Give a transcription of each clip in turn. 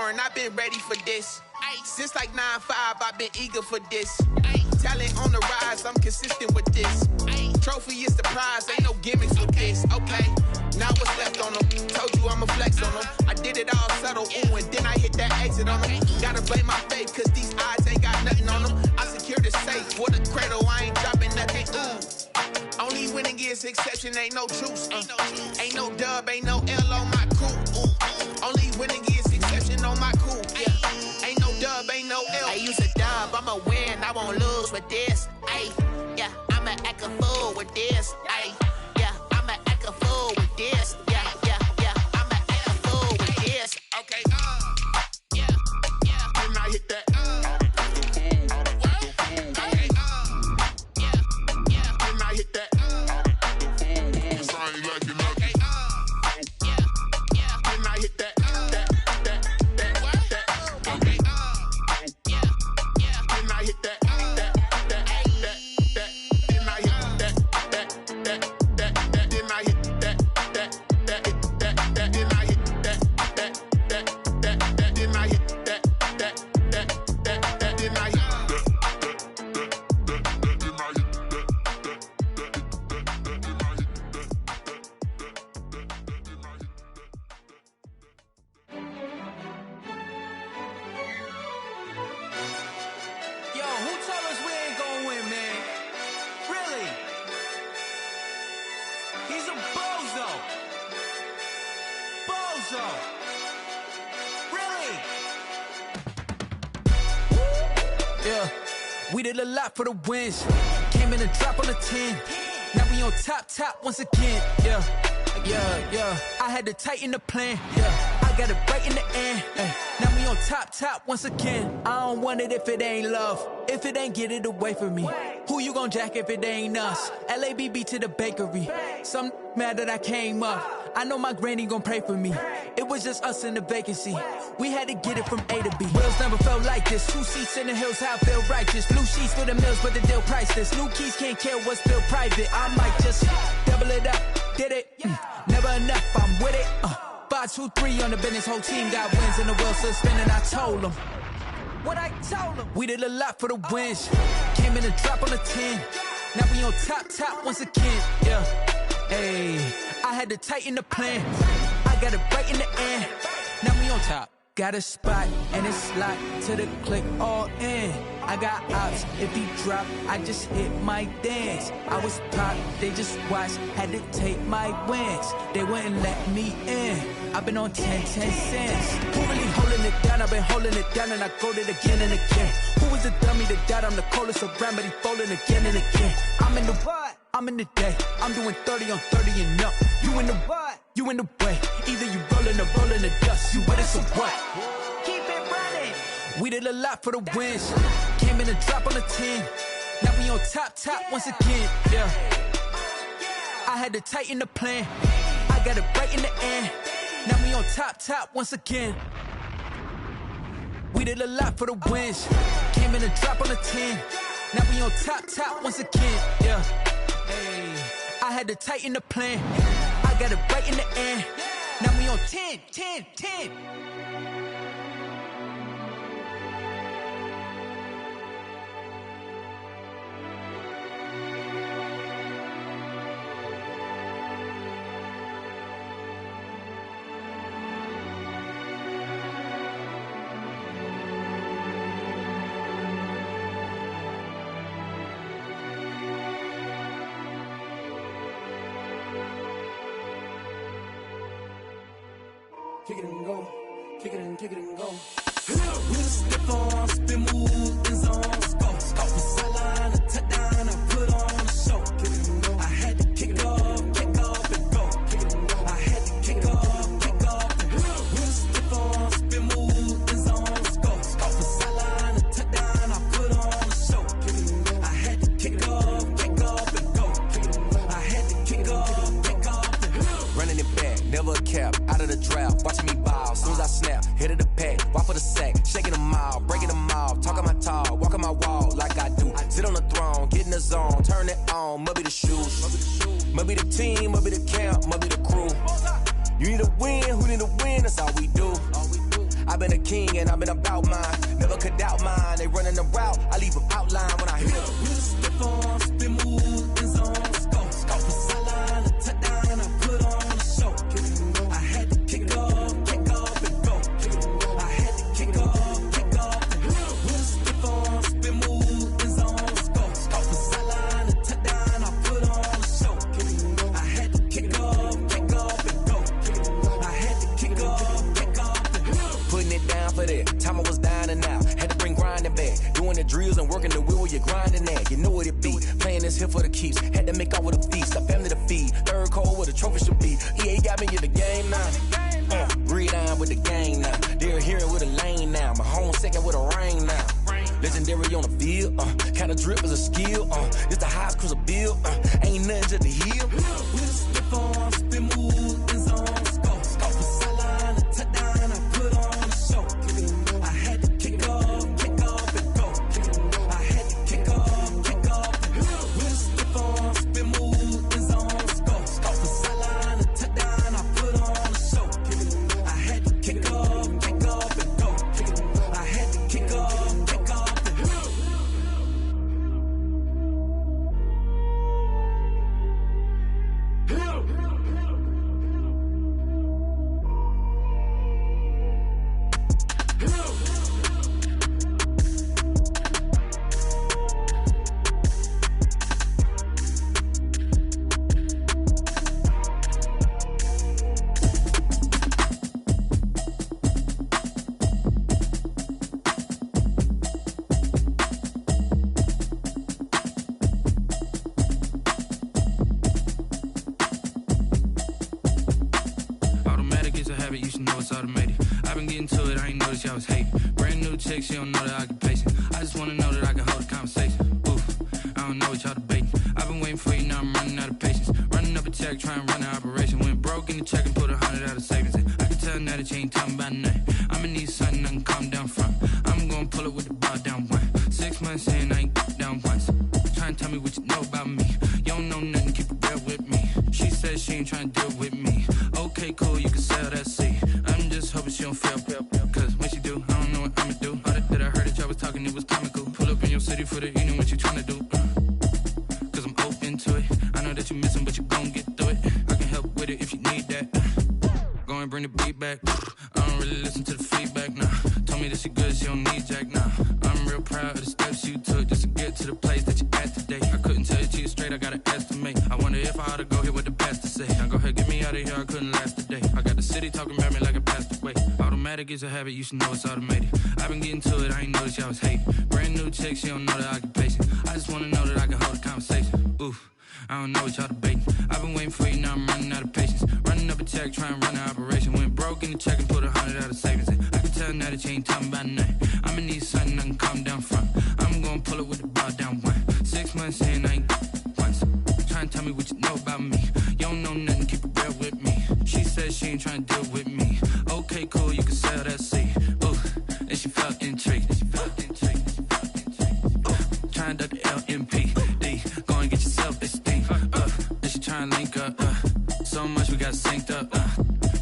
foreign, I've been ready for this. Since like 9-5, I've been eager for this. Talent on the rise, I'm consistent with this. Trophy is the prize, ain't no gimmicks with this. Okay, now what's left on them? Told you I'ma flex on them. I did it all subtle, ooh, and then I hit that exit on them. Gotta blame my faith, cause these odds ain't got nothing on them. I secured the safe, with a cradle, I ain't dropping nothing, ooh. Only winning is exception, ain't no truce. Ain't no dub, ain't no L on my crew. Only winning is exception on my crew. Yeah, ain't no dub, ain't no L. I use a dub, I'ma win, I won't lose with this. Ay, yeah, I'ma act a fool with this. Ay, yeah, I'ma act a fool with this. Yeah, yeah, yeah, I'ma act a fool with this. Okay, yeah, yeah. Then I hit that. We did a lot for the wins. Came in a drop on the 10. Now we on top once again. Yeah. I had to tighten the plan. Yeah. I got it right in the end. Now we on top once again. I don't want it if it ain't love. If it ain't, get it away from me. Who you gon' jack if it ain't us? LABB to the bakery. Some mad that I came up. I know my granny gon' pray for me. It was just us in the vacancy. We had to get it from A to B. Wheels never felt like this. 2 seats in the hills, how I feel righteous. Blue sheets for the mills, but the deal priceless. New keys can't care what's still private. I might just double it up. Did it? Never enough, I'm with it. 5, 2, 3 on the business. Whole team got wins and the wheels still spinning. I told them what I told them. We did a lot for the wins. Came in a drop on the 10. Now we on top once again. Yeah. Hey, I had to tighten the plan. I got it right in the end. Now we on top. Got a spot and it's locked to the click all in. I got ops, if he drop, I just hit my dance. I was top, they just watched, had to take my wins. They wouldn't let me in. I've been on 10 cents. Who really holding it down? I've been holding it down and I go it again and again. Who was the dummy that died? I'm the coldest around, but he folding again and again. I'm in the what? I'm in the day. I'm doing 30 on 30 and up. You in the what? You in the way. Either you rolling or rolling the dust. You with us or what? Keep it running. We did a lot for the wins. Came in a drop on the 10. Now we on top once again. Yeah. I had to tighten the plan. I got it right in the end. Now we on top once again. We did a lot for the wins. Came in a drop on the 10. Now we on top once again. Yeah. Hey, I had to tighten the plan. I got it right in the end. Now we on 10. Kick it and go, kick it and go. With a stiff on, spin move, in zone, go. Off the sideline, a touchdown, I put on a show. Kick it and go. I had to kick off and go. Kick it and go. I had to kick off and go. With a stiff on, spin move, in zone, go. Off the sideline, a touchdown, I put on a show. Kick it and go. I had to kick off and go. Kick it and go. I had to kick off and go. Running it back, never a cap, out of the draft, watching me ball. Soon as I snap, hit of the pack, walk for the sack, shaking them out, breaking them off, talking my talk, walking my wall like I do. Sit on the throne, get in the zone, and I've been about mine. Never could doubt mine. They running the route, I leave them outline when I hit them. With a stiff on, spin move, in zone, scope for sideline, a touchdown, I put on a show. I had to kick off and go. I had to kick off and go. With a stiff on, spin move, in zone, scope for sideline, a touchdown, I put on a show. I had to kick off and go. I had to kick off and go. Putting it down for that. Time I was down and out. Had to bring grinding back. Doing the drills and working the wheel where you're grinding at. You know what it be. Playing this here for the keeps. Had to make out with a feast. A family to feed. Third cold where the trophy should be. EA got me in the game now. Read on with the gang now. They're hearing with a lane now. My home second with a rain now. Legendary on the field. Kinda drip is a skill. It's the highest cruiser bill. Ain't nothing just to heal. With a stiff on, spin move, in zone, scope for sideline, a touchdown, I put on a show. I had to kick off and go. I had to kick off and go. With a stiff on, spin move, in zone, scope for sideline, a touchdown, I put on a show. I had to kick off and go. I had to kick off and go. Automatic is a habit, you should know it's automated. I've been getting to it, I ain't noticed y'all was hating. Brand new chick, she don't know the occupation. I just wanna know that I can hold a conversation. Oof, I don't know what y'all debating. I've been waiting for you, now I'm running out of patience. Running up a check, trying to run an operation. Went broke in the check and put 100 out of savings in. I can tell now that you ain't talking about nothing. I'ma need something I can calm down from. I'm gonna pull it with the bar down one. 6 months in, I ain't down once. Trying to tell me what you know about me. You don't know nothing, keep it real with me. She said she ain't trying to deal with me. Okay, cool, you can sell that seat. I'm just hoping she don't fail. Cause when she do, I don't know what I'ma do. All that I heard that y'all was talking, it was comical. Pull up in your city for the evening, what you trying to do? Cause I'm open to it. I know that you missing, but you gon' get through it. I can help with it if you need that. Go and bring the beat back. I don't really listen to the feedback, nah. Told me that she good, she don't need jack, nah. I'm real proud of the steps you took just to get to the place that you at today. I couldn't tell you to you straight, I gotta estimate. I wonder if I ought to go here with the pastor say. Now go ahead, get me out of here, I couldn't last a day. I got the city talking about me like I passed away. Automatic is a habit, you should know it's automated. I've been getting to it, I ain't noticed y'all was hating. Brand new chick, she don't know the occupation. I just wanna know that I can hold a conversation. Oof, I don't know what y'all debating. I've been waiting for you, now I'm running out of patience. Running up a check, trying to run an operation. Went broke in the check and put 100 out of savings in. I can tell now that you ain't talking about nothing. I'ma need something I can calm down from. I'm gonna pull it with the bar down one. 6 months in, I ain't once. Trying to tell me what you know about me. You don't know nothing, keep it real with me. She said she ain't trying to deal with me. Okay, cool, you can sell that seat. Ooh, and she felt intrigued. Trying to duck the LMPD. Go and get yourself esteem. And she trying to link up. So much we got synced up.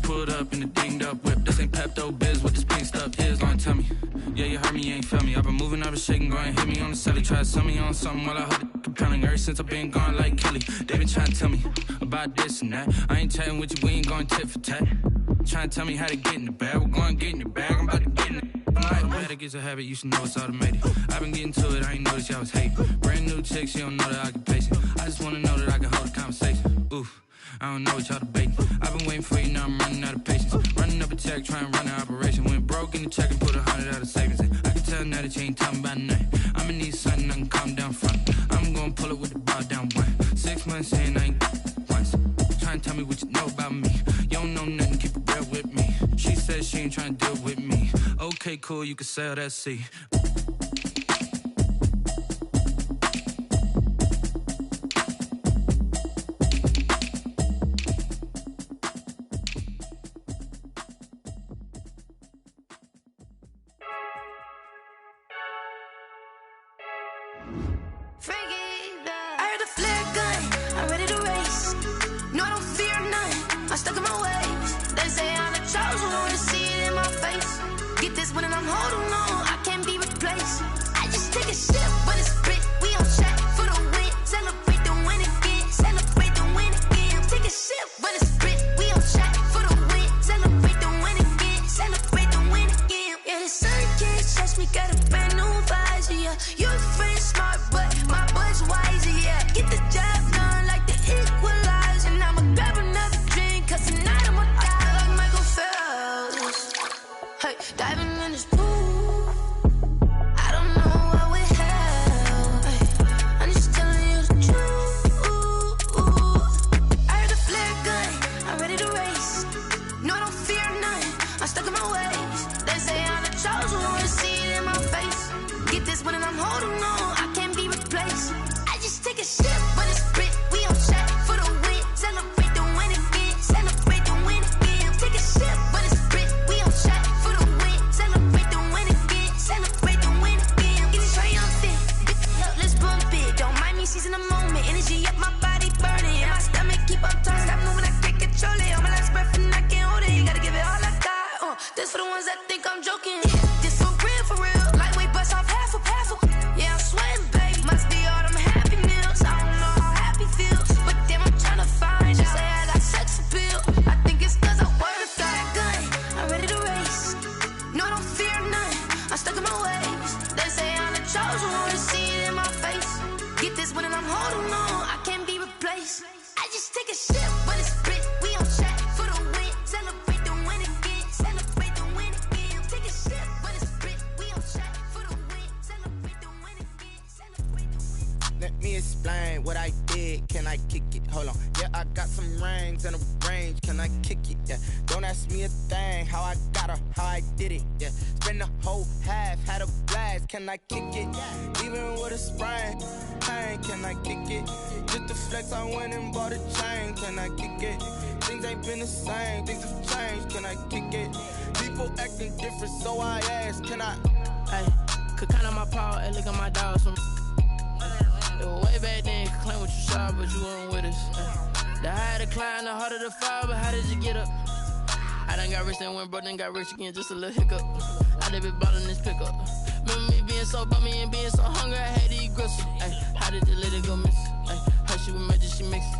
Pulled up in the dinged up whip. This ain't Pepto Biz, what this pink stuff is. Don't tell me. Yeah, you heard me, you ain't felt me. I've been moving, I've been shaking, go and hit me on the celly. Try to sell me on something while I hold it compelling. Ever since I've been gone like Kelly, they been trying to tell me about this and that. I ain't chatting with you, we ain't going tit for tat. Trying to tell me how to get in the bag. We're going to get in the bag, I'm about to get in it. Automatic is a habit, you should know it's automated. I've been getting to it, I ain't noticed y'all was hating. Brand new chick, she don't know the occupation. I just wanna know that I can hold a conversation. Oof, I don't know what y'all debating. I've been waiting for you, now I'm running out of patience. Running up a check, trying to run an operation. Went broke in the check and put 100 out of savings in. I can tell now that you ain't talking about nothing. I'ma need something I can calm down from. I'm gonna pull it with the bar down one. 6 months in, I ain't once. Trying to tell me what you know about me. You don't know nothing, keep it real with me. She said she ain't trying to deal with me. Okay, cool, you can sell that seat. I heard the flare gun, I'm ready to race. No, I don't fear none, I'm stuck in my ways. They say I'm the chosen one, to see it in my face. Get this one and I'm Hey, diving in this pool. I don't know what we have. Hey, I'm just telling you the truth. I heard the flare gun, I'm ready to race. No, I don't fear none, I'm stuck in my ways. They say I'm the chosen one, to see it in my face. Get this one and I'm holding on, I can't be replaced. I just take a sip, but it's spit, we on track for the win. Celebrate the win again, celebrate the win again. Take a sip, but it's spit, we on track for the win. Celebrate the win again, celebrate the win again. Get this triumphant, let's bump it. Don't mind me seizing the moment, energy up my body burning. And my stomach keep up turning, stop moving, I can't control it. On my last breath and I can't hold it, you gotta give it all I got. This for the ones that think I'm joking. This for real, lightweight bust off half a. Yeah, I'm sweating, baby, must be all them happy meals. I don't know how happy feels, but damn, I'm tryna find you. Say I got sex appeal, I think it's cause I work that gun. I'm ready to race, no, I don't fear none, I'm stuck in my ways. They say I'm the chosen one, to see it in my face. Get this one and I'm holding on, I can't be replaced. I just take a sip, but it's split, we on track for the win. Celebrate the win again, celebrate the win again. Take a sip, but it's split, we on track for the win. Celebrate the win again, celebrate the win. Let me explain what I did. Can I kick it? Hold on. Yeah, I got some rings and a range. Can I kick it? Yeah. Don't ask me a thing. How I got her, how I did it. Yeah. Spend the whole half, had a blast. Can I kick it? Even with a sprain, pain. Can I kick it? Just to flex, I went and bought a chain. Can I kick it? Things ain't been the same. Things have changed. Can I kick it? People acting different, so I ask. Can I? Hey, could count on my paw and look at my dogs from. It was way back then, could claim what you saw, but you weren't with us. The higher the climb, the harder the fall, but how did you get up? I done got rich and went broke, then got rich again, just a little hiccup. I done been ballin' this pickup. Remember me being so bummy and being so hungry, I had to eat gristle. Ay, how did you let it go miss? Ay, her she was magic, she mixed.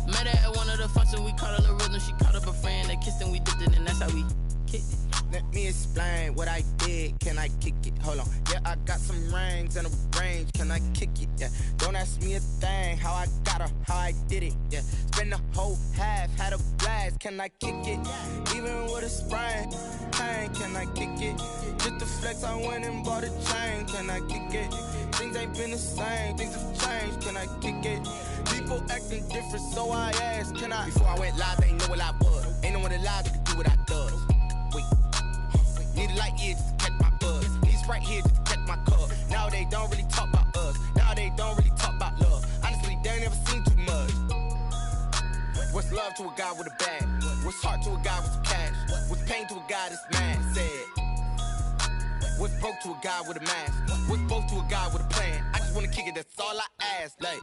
Met her at one of the functions, we caught her the rhythm, she caught up a friend, they kissed and we dipped it, and that's how we kicked it. Let me explain what I did. Can I kick it? Hold on. Yeah, I got some rings and a range. Can I kick it? Yeah. Don't ask me a thing. How I got her, how I did it. Yeah. Spend the whole half, had a blast. Can I kick it? Even with a sprain, pain. Can I kick it? Just to flex, I went and bought a chain. Can I kick it? Things ain't been the same. Things have changed. Can I kick it? People acting different, so I ask. Can I? Before I went live, they ain't know what I was. Ain't no one alive that could do what I does. Wait. Need a light here just to catch my buzz. These right here just to catch my cup. Now they don't really talk about us. Now they don't really talk about love. Honestly, they ain't never seen too much. What's love to a guy with a bag? What's heart to a guy with some cash? What's pain to a guy that's mad? Said. What's broke to a guy with a mask? What's both to a guy with a plan? I just wanna kick it, that's all I ask. Like,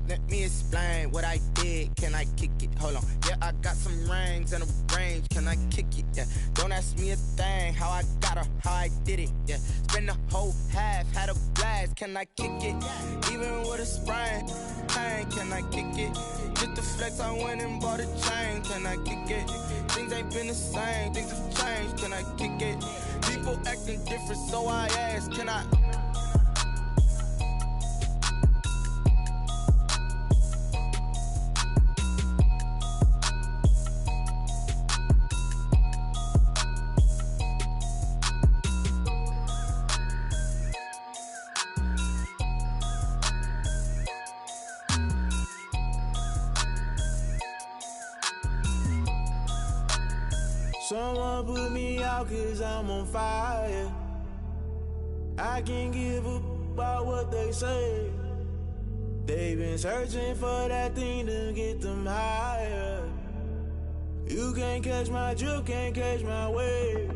let me explain what I did. Can I kick it? Hold on. Yeah, I got some rings and a range. Can I kick it? Yeah. Don't ask me a thing. How I got her, how I did it. Yeah. Spend the whole half, had a blast. Can I kick it? Even with a sprain, pain. Can I kick it? Just to flex, I went and bought a chain. Can I kick it? Things ain't been the same. Things have changed. Can I kick it? People acting different, so I ask. Can I? Someone put me out cause I'm on fire. I can't give up about what they say. They've been searching for that thing to get them higher. You can't catch my drift, can't catch my wave.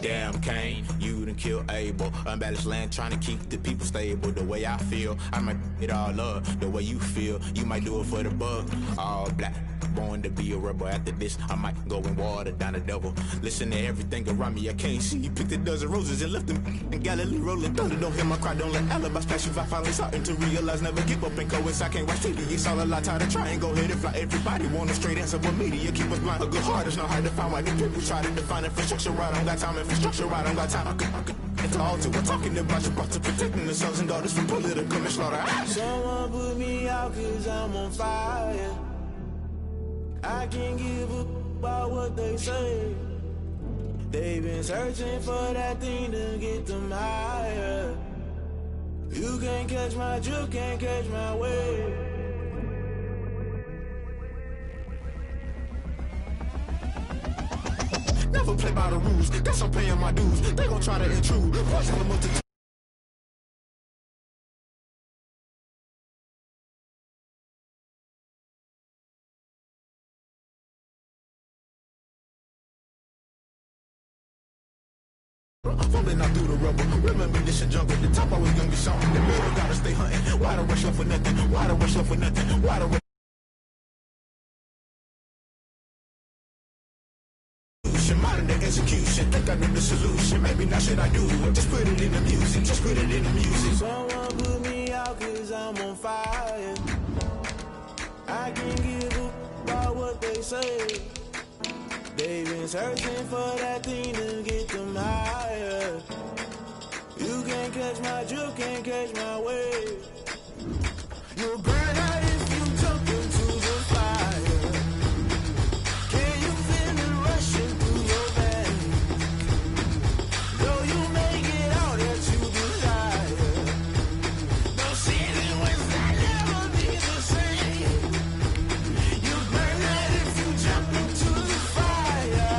Damn Kane, you done killed Abel. Unbalanced land trying to keep the people stable. The way I feel, I might it all up. The way you feel, you might do it for the bug. All black, born to be a rebel. After this, I might go and water down the devil. Listen to everything around me, I can't see. Picked a dozen roses and left them in Galilee rolling thunder. Don't hear my cry, don't let alibis pass you. I finally starting to realize, never give up and coincide. Can't watch TV, it's all a lot. Time to try and go ahead and fly. Everybody want a straight answer, but media keep us blind. A good heart is not hard to find. Why the people try to define infrastructure right? I don't got time, infrastructure right, I don't got time. I could it's all to we're talking about your to protecting the sons and daughters from political and slaughter. Someone put me out cause I'm on fire. I can't give up about what they say. They've been searching for that thing to get them higher. You can't catch my drift, can't catch my wave. Never play by the rules, guess I'm paying my dues. They gon' try to intrude. Poison them with the falling out through the rubble. Remember this shit jungle. The top always gonna be something. The middle gotta stay hunting. Why the rush up for nothing? Why the rush up for nothing? Why the rush? Modern day execution. Think I know the solution. Maybe not should I do it? Just put it in the music. Just put it in the music. Someone put me out 'cause I'm on fire. I can't give up about what they say. They've been searching for that thing to get them higher. You can't catch my drift, can't catch my wave. You'll burn out if you jump into the fire. Can you feel it rushing through your veins? Though you make it all that you desire. Those feelings will never be the same. You burn out if you jump into the fire.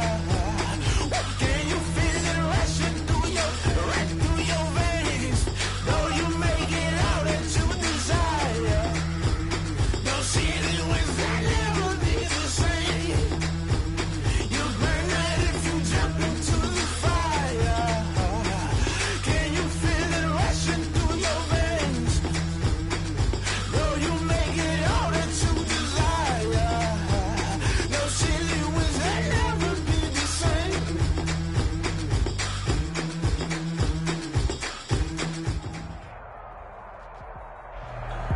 Can you feel it rushing through your veins? Though you make it all that you desire. Those feelings will never be the same. You burn out if you jump into the fire. Can you feel it rushing through your veins? Though you make it all that you desire. Those feelings will never be the same.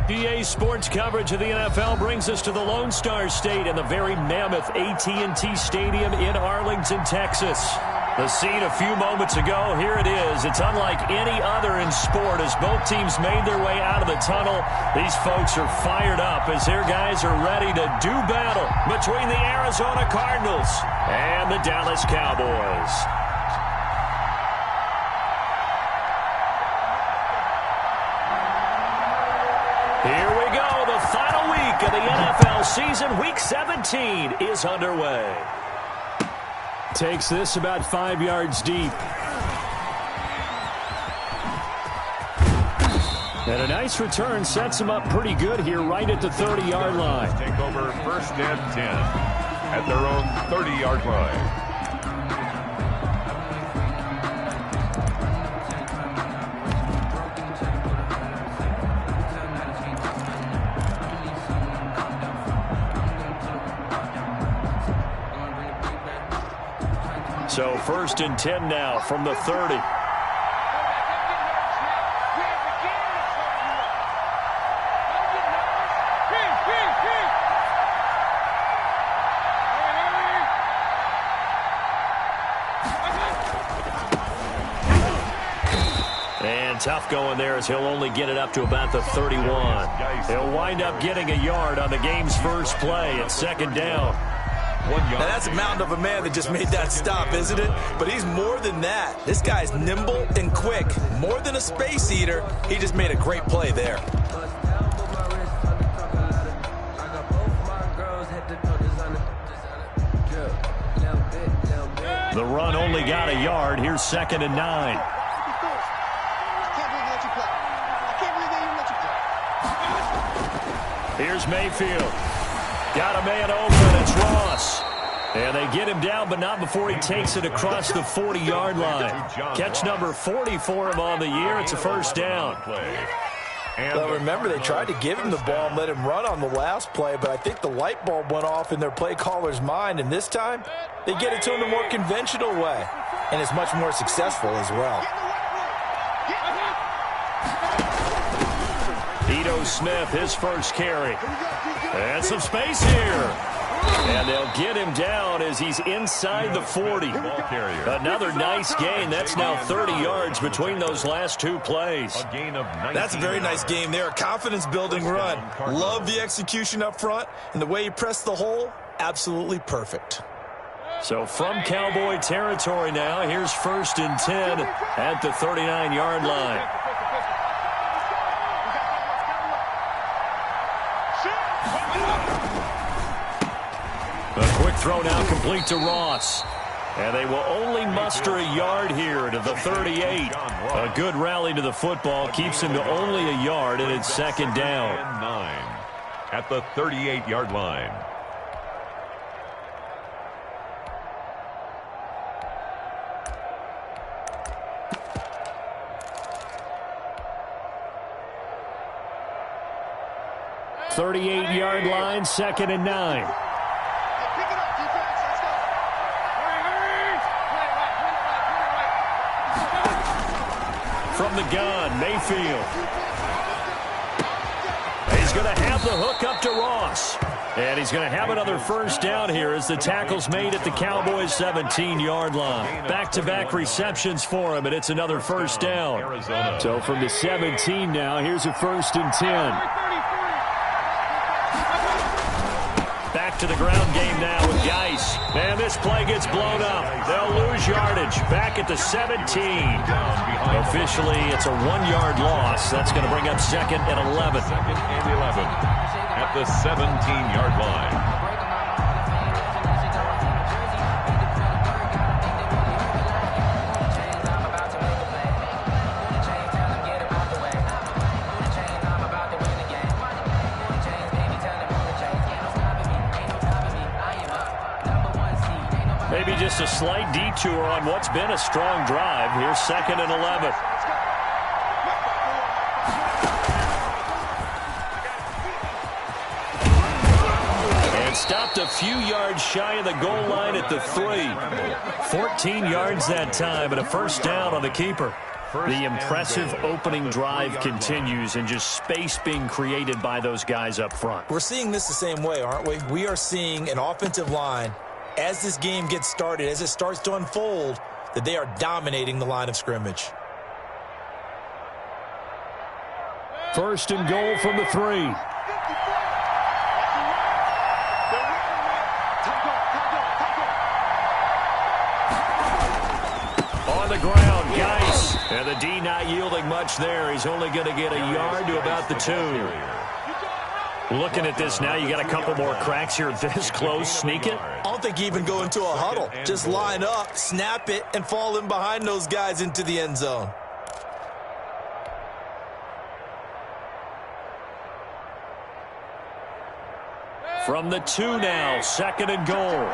DA Sports coverage of the NFL brings us to the Lone Star State and the very mammoth AT&T Stadium in Arlington, Texas. The scene a few moments ago, here it is. It's unlike any other in sport as both teams made their way out of the tunnel. These folks are fired up as their guys are ready to do battle between the Arizona Cardinals and the Dallas Cowboys. Here we go. The final week of the NFL season. Week 17 is underway. Takes this about 5 yards deep. And a nice return sets him up pretty good here right at the 30-yard line. Take over first and 10 at their own 30-yard line. So first and 10 now from the 30. And tough going there as he'll only get it up to about the 31. He'll wind up getting a yard on the game's first play at second down. Now that's a mountain of a man that just made that stop, isn't it? But he's more than that. This guy's nimble and quick. More than a space eater, he just made a great play there. The run only got a yard. Here's second and 9. Here's Mayfield. Got a man open. It's Ross. And they get him down, but not before he takes it across the 40-yard line. Catch number 40 for him on the year. It's a first down. Well, remember, they tried to give him the ball and let him run on the last play, but I think the light bulb went off in their play caller's mind, and this time they get it to him the more conventional way, and it's much more successful as well. Ito Smith, his first carry. And some space here. And they'll get him down as he's inside the 40. Another nice gain. That's now 30 yards between those last two plays. That's a very nice game there. A confidence-building run. Love the execution up front. And the way he pressed the hole, absolutely perfect. So from Cowboy territory now, here's 1st and 10 at the 39-yard line. A quick throw now complete to Ross. And they will only muster a yard here to the 38. A good rally to the football keeps him to only a yard, and it's 2nd down. 9 at the 38-yard line. Thirty-eight-yard line, 2nd and 9. From the gun, Mayfield. He's going to have the hook up to Ross. And he's going to have another 1st down here as the tackle's made at the Cowboys' 17-yard line. Back-to-back receptions for him, and it's another 1st down. So from the 17 now, here's a 1st and 10. Back to the ground game now with Geis. And this play gets blown up. They'll lose yardage. Back at the 17. Officially, it's a 1-yard loss. That's going to bring up 2nd and 11. 2nd and 11 at the 17-yard line. Maybe just a slight detour on what's been a strong drive. Here's 2nd and 11. And stopped a few yards shy of the goal line at the 3. 14 yards that time and a 1st down on the keeper. The impressive opening drive continues and just space being created by those guys up front. We're seeing this the same way, aren't we? We are seeing an offensive line, as this game gets started, as it starts to unfold, that they are dominating the line of scrimmage. 1st and goal from the 3. On the ground, Geis. And the D not yielding much there. He's only going to get a yard to about the 2. Looking at this now, you got a couple more cracks here this close. Sneak it. I don't think you even go into a huddle. Just line up, snap it, and fall in behind those guys into the end zone. From the 2 now, 2nd and goal.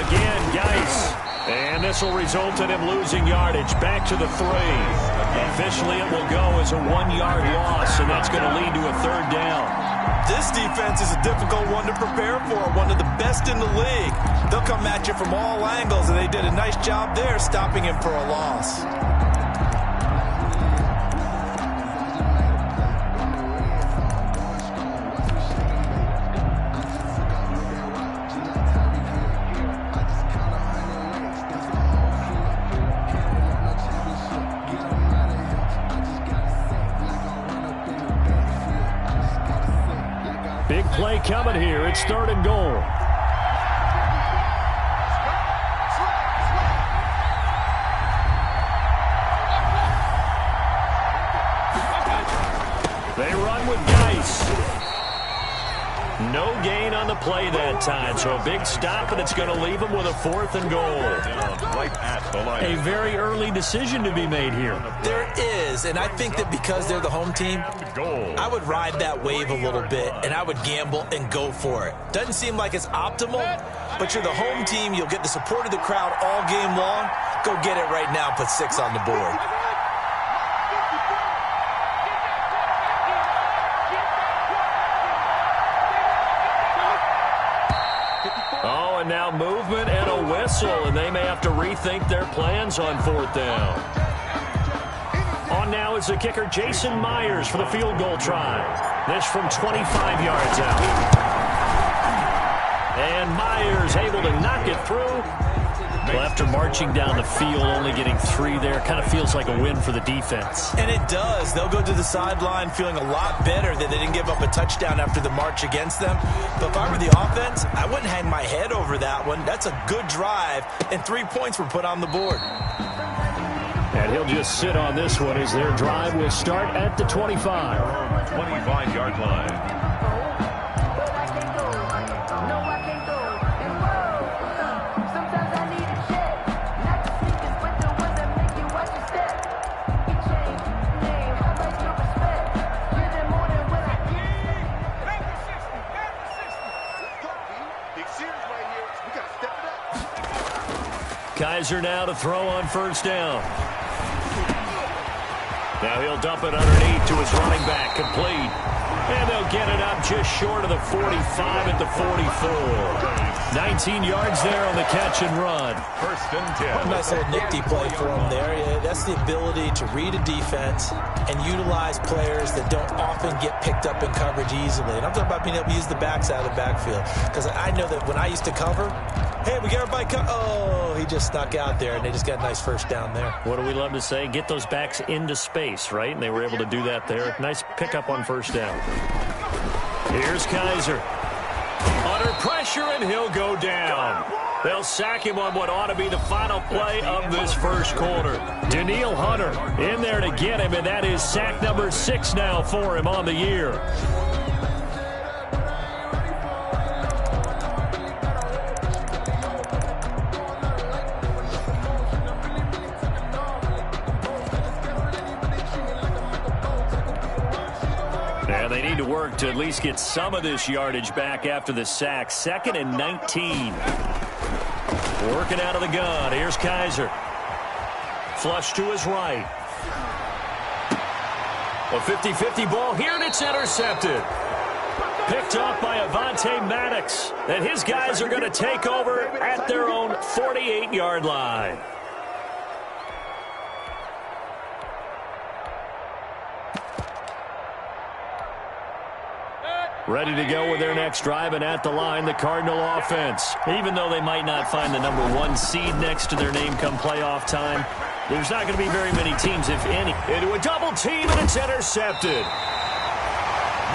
Again, Geis. And this will result in him losing yardage. Back to the 3. Officially, it will go as a 1-yard loss, and that's going to lead to a 3rd down. This defense is a difficult one to prepare for, one of the best in the league. They'll come at you from all angles, and they did a nice job there stopping him for a loss. Big play coming here. It's 3rd and goal. They run with Geis. No gain on the play that time, so a big stop, and it's going to leave them with a 4th and goal. Right at the line. A very early decision to be made here. There is, and I think that because they're the home team, I would ride that wave a little bit, and I would gamble and go for it. Doesn't seem like it's optimal, but you're the home team. You'll get the support of the crowd all game long. Go get it right now. Put 6 on the board. Oh, and now movement and a whistle, and they may have to rethink their plans on 4th down. On now is the kicker, Jason Myers, for the field goal try. This from 25 yards out. And Myers able to knock it through. Well, after marching down the field, only getting 3 there, kind of feels like a win for the defense. And it does. They'll go to the sideline feeling a lot better that they didn't give up a touchdown after the march against them. But if I were the offense, I wouldn't hang my head over that one. That's a good drive, and 3 points were put on the board. And he'll just sit on this one as their drive will start at the 25. 25-yard line. Kaiser now to throw on first down. Now he'll dump it underneath to his running back, complete. And they'll get it up just short of the 45 at the 44. 19 yards there on the catch and run. First and 10. Nice little nifty play for him there. Yeah, that's the ability to read a defense and utilize players that don't often get picked up in coverage easily. And I'm talking about being able to use the backside of the backfield. Because I know that when I used to cover, hey, we got everybody oh, he just snuck out there, and they just got a nice first down there. What do we love to say? Get those backs into space, right? And they were able to do that there. Nice pickup on first down. Here's Kaiser. Under pressure, and he'll go down. They'll sack him on what ought to be the final play of this first quarter. Daniil Hunter in there to get him, and that is sack number 6 now for him on the year. And they need to work to at least get some of this yardage back after the sack. 2nd and 19. Working out of the gun. Here's Kaiser. Flush to his right. A 50-50 ball here, and it's intercepted. Picked off by Avonte Maddox. And his guys are going to take over at their own 48-yard line. Ready to go with their next drive, and at the line, the Cardinal offense. Even though they might not find the number 1 seed next to their name come playoff time, there's not going to be very many teams, if any. Into a double team, and it's intercepted.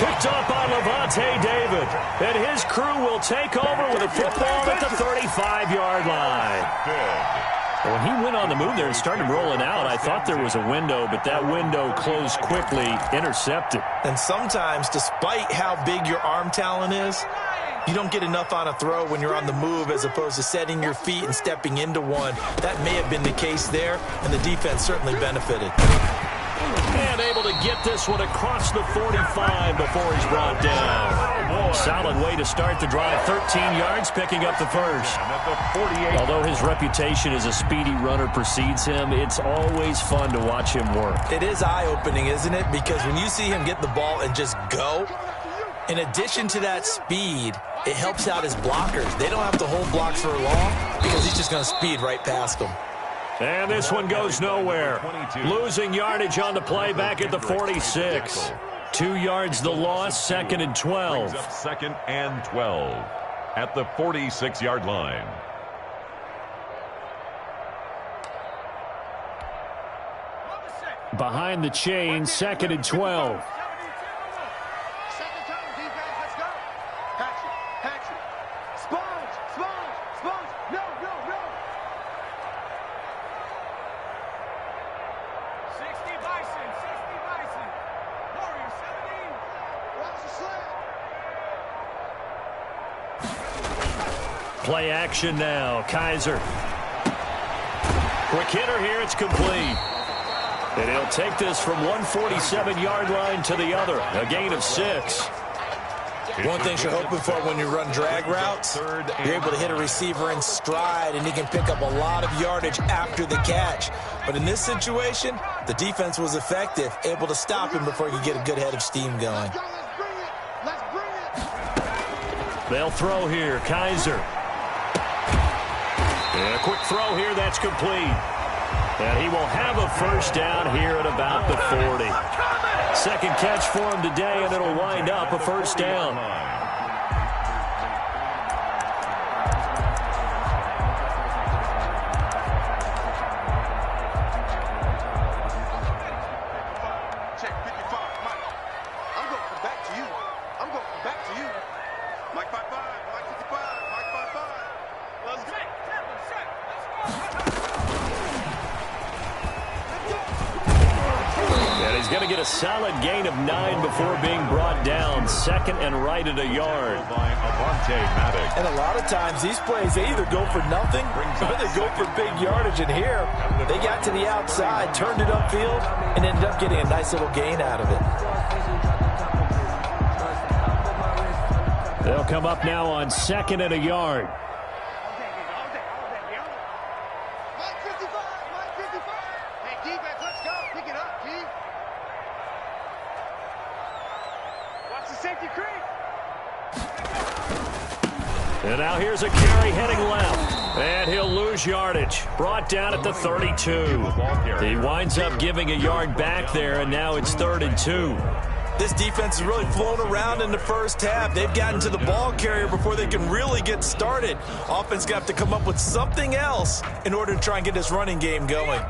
Picked up by Levante David. And his crew will take over with a football at the 35-yard line. When he went on the move there and started rolling out, I thought there was a window, but that window closed quickly, intercepted. And sometimes, despite how big your arm talent is, you don't get enough on a throw when you're on the move as opposed to setting your feet and stepping into one. That may have been the case there, and the defense certainly benefited. And able to get this one across the 45 before he's brought down. Solid way to start the drive. 13 yards, picking up the first. Although his reputation as a speedy runner precedes him, it's always fun to watch him work. It is eye-opening, isn't it? Because when you see him get the ball and just go, in addition to that speed, it helps out his blockers. They don't have to hold blocks for long because he's just going to speed right past them. And this one goes nowhere. Losing yardage on the play back at the 46. 2 yards the loss, 2nd and 12. 2nd and 12 at the 46-yard line. Behind the chain, 2nd and 12. Play action now. Kaiser. Quick hitter here. It's complete. And he'll take this from 147-yard line to the other. A gain of 6. One thing you're hoping for when you run drag routes, you're able to hit a receiver in stride, and he can pick up a lot of yardage after the catch. But in this situation, the defense was effective, able to stop him before he could get a good head of steam going. They'll throw here. Kaiser. And a quick throw here. That's complete. And he will have a first down here at about the 40. Second catch for him today, and it'll wind up a first down. a solid gain of 9 before being brought down. Second and right at a yard. And a lot of times these plays, they either go for nothing or they go for big yardage. And here, they got to the outside, turned it upfield, and ended up getting a nice little gain out of it. They'll come up now on second and a yard. And now here's a carry heading left. And he'll lose yardage. Brought down at the 32. He winds up giving a yard back there, and now it's 3rd and 2. This defense is really flown around in the first half. They've gotten to the ball carrier before they can really get started. Offense got to come up with something else in order to try and get this running game going.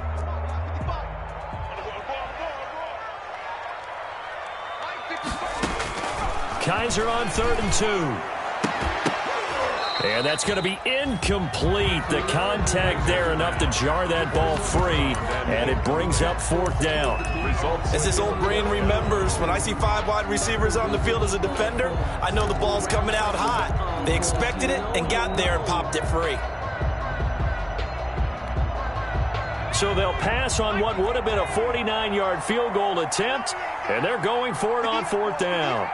Kaiser on 3rd and 2. And that's going to be incomplete. The contact there enough to jar that ball free, and it brings up 4th down. As this old brain remembers, when I see 5 wide receivers on the field as a defender, I know the ball's coming out hot. They expected it and got there and popped it free. So they'll pass on what would have been a 49-yard field goal attempt, and they're going for it on 4th down.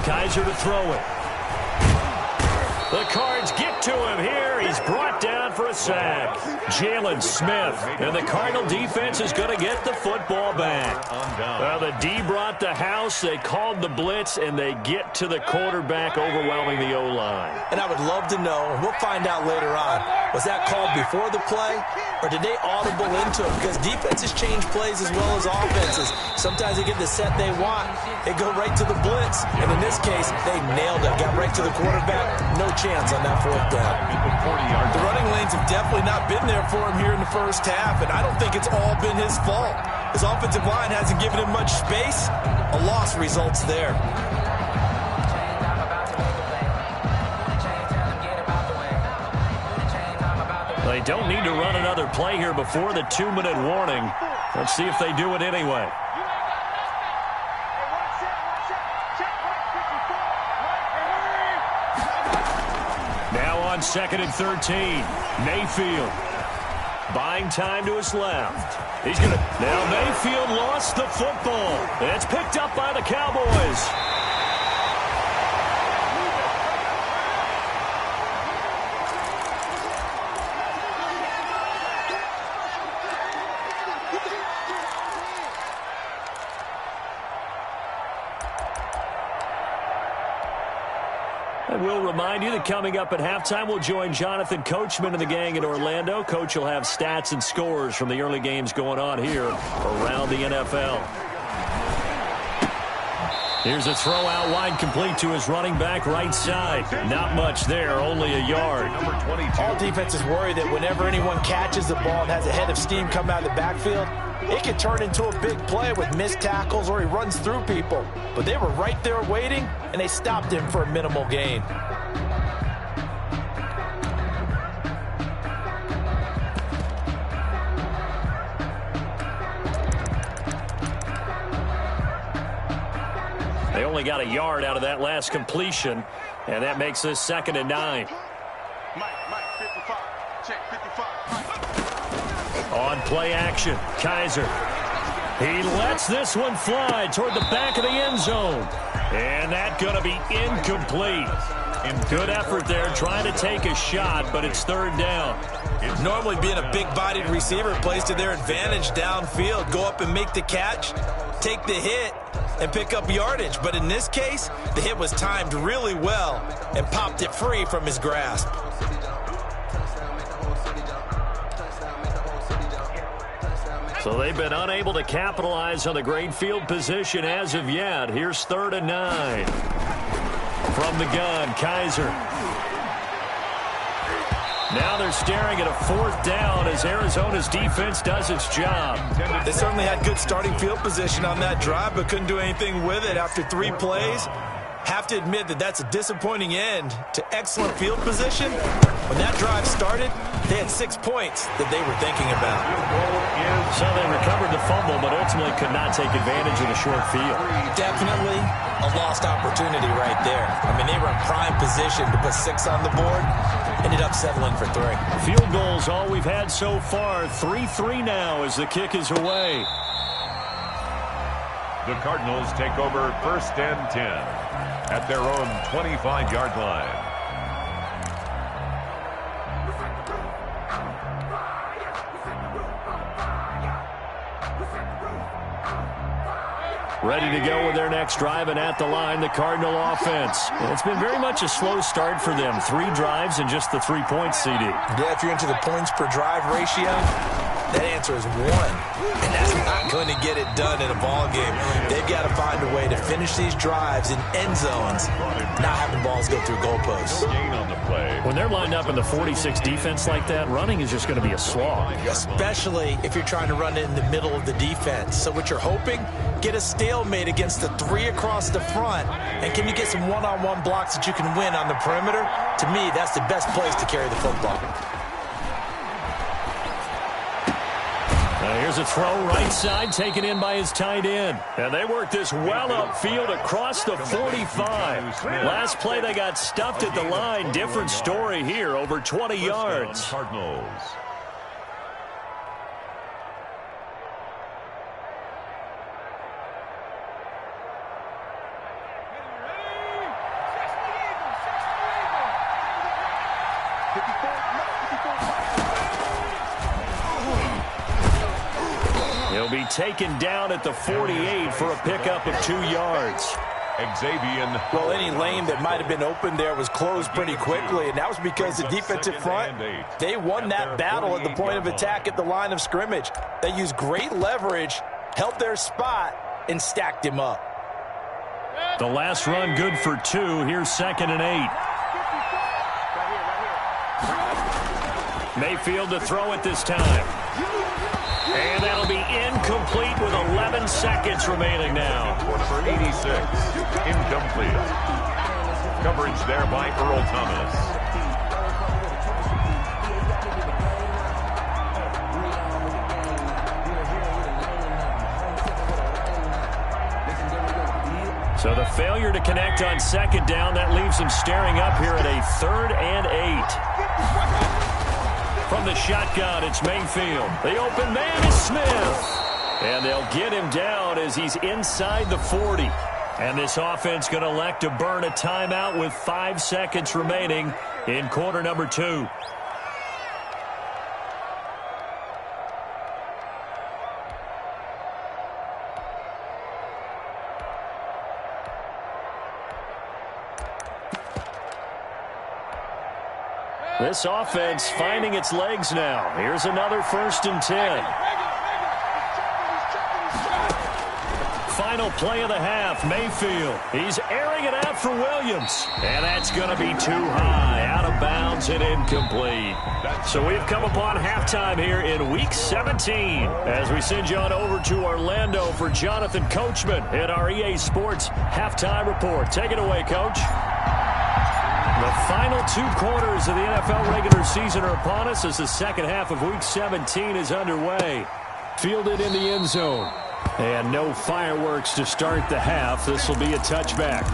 Kaiser to throw it. The Cards get to him here. He's brought down for a sack. Jalen Smith. And the Cardinal defense is going to get the football back. Well, the D brought the house. They called the blitz, and they get to the quarterback, overwhelming the O-line. And I would love to know, and we'll find out later on, was that called before the play, or did they audible into it? Because defenses change plays as well as offenses. Sometimes they get the set they want. They go right to the blitz. And in this case, they nailed it. Got right to the quarterback. No chance on that 4th down. The running lanes have definitely not been there for him here in the first half, and I don't think it's all been his fault. His offensive line hasn't given him much space. A loss results there. They don't need to run another play here before the 2-minute warning. Let's see if they do it anyway. Now on 2nd and 13. Mayfield buying time to his left. He's going to... Now Mayfield lost the football. And it's picked up by the Cowboys. We'll remind you that coming up at halftime, we'll join Jonathan Coachman and the gang in Orlando. Coach will have stats and scores from the early games going on here around the NFL. Here's a throw out wide, complete to his running back right side. Not much there, only a yard. All defenses worry that whenever anyone catches the ball and has a head of steam come out of the backfield, it can turn into a big play with missed tackles or he runs through people. But they were right there waiting, and they stopped him for a minimal gain. They only got a yard out of that last completion, and that makes this 2nd and 9. On play action, Kaiser. He lets this one fly toward the back of the end zone. And that's going to be incomplete. Good effort there trying to take a shot, but it's 3rd down. Normally being a big-bodied receiver plays to their advantage downfield. Go up and make the catch, take the hit, and pick up yardage. But in this case, the hit was timed really well and popped it free from his grasp. So they've been unable to capitalize on the great field position as of yet. Here's 3rd and 9. From the gun, Kaiser. Now they're staring at a 4th down as Arizona's defense does its job. They certainly had good starting field position on that drive, but couldn't do anything with it after 3 plays. Have to admit that that's a disappointing end to excellent field position. When that drive started, They had 6 points that they were thinking about. So they recovered the fumble, but ultimately could not take advantage of the short field. Definitely a lost opportunity right there. I mean, they were in prime position to put 6 on the board. Ended up settling for 3. Field goals all we've had so far. 3-3 now as the kick is away. The Cardinals take over 1st and 10 at their own 25-yard line. Ready to go with their next drive, and at the line, the Cardinal offense. And it's been very much a slow start for them. 3 drives and just the 3 points, CD. Yeah, if you're into the points per drive ratio, that answer is 1. And that's not going to get it done in a ball game. They've got to find a way to finish these drives in end zones, not having balls go through goalposts. Gain on the play. When they're lined up in the 46 defense like that, running is just going to be a slog. Especially if you're trying to run it in the middle of the defense. So what you're hoping, get a stalemate against the 3 across the front, and can you get some one-on-one blocks that you can win on the perimeter? To me, that's the best place to carry the football. Here's a throw right side, taken in by his tight end. And they work this well upfield across the 45. Last play, they got stuffed at the line. Different story here, over 20 yards. Cardinals. He'll be taken down at the 48 for a pickup of 2 yards. Xavier. Well, any lane that might have been open there was closed pretty quickly, and that was because the defensive front, they won that battle at the point of attack at the line of scrimmage. They used great leverage, held their spot, and stacked him up. The last run good for 2. Here's 2nd and 8. Mayfield to throw it this time. And that'll be incomplete with 11 seconds remaining now. For 86, incomplete. Coverage there by Earl Thomas. So the failure to connect on 2nd down, that leaves them staring up here at a 3rd and 8. From the shotgun, it's Mayfield. The open man is Smith. And they'll get him down as he's inside the 40. And this offense going to elect to burn a timeout with 5 seconds remaining in quarter number 2. This offense finding its legs now. Here's another 1st and 10. Final play of the half, Mayfield. He's airing it out for Williams. And that's going to be too high, out of bounds and incomplete. So we've come upon halftime here in Week 17 as we send you on over to Orlando for Jonathan Coachman in our EA Sports Halftime Report. Take it away, Coach. The final 2 quarters of the NFL regular season are upon us as the second half of Week 17 is underway. Fielded in the end zone. And no fireworks to start the half. This will be a touchback.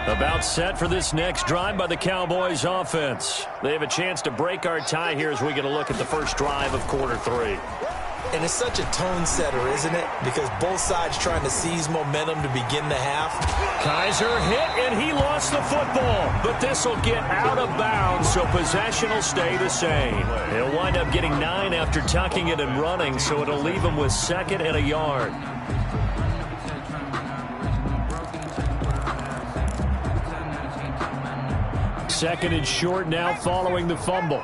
About set for this next drive by the Cowboys offense. They have a chance to break our tie here as we get a look at the first drive of quarter 3. And it's such a tone setter, isn't it? Because both sides trying to seize momentum to begin the half. Kaiser hit, and he lost the football. But this will get out of bounds, so possession will stay the same. He'll wind up getting 9 after tucking it and running, so it'll leave him with 2nd and a yard. Second and short now following the fumble.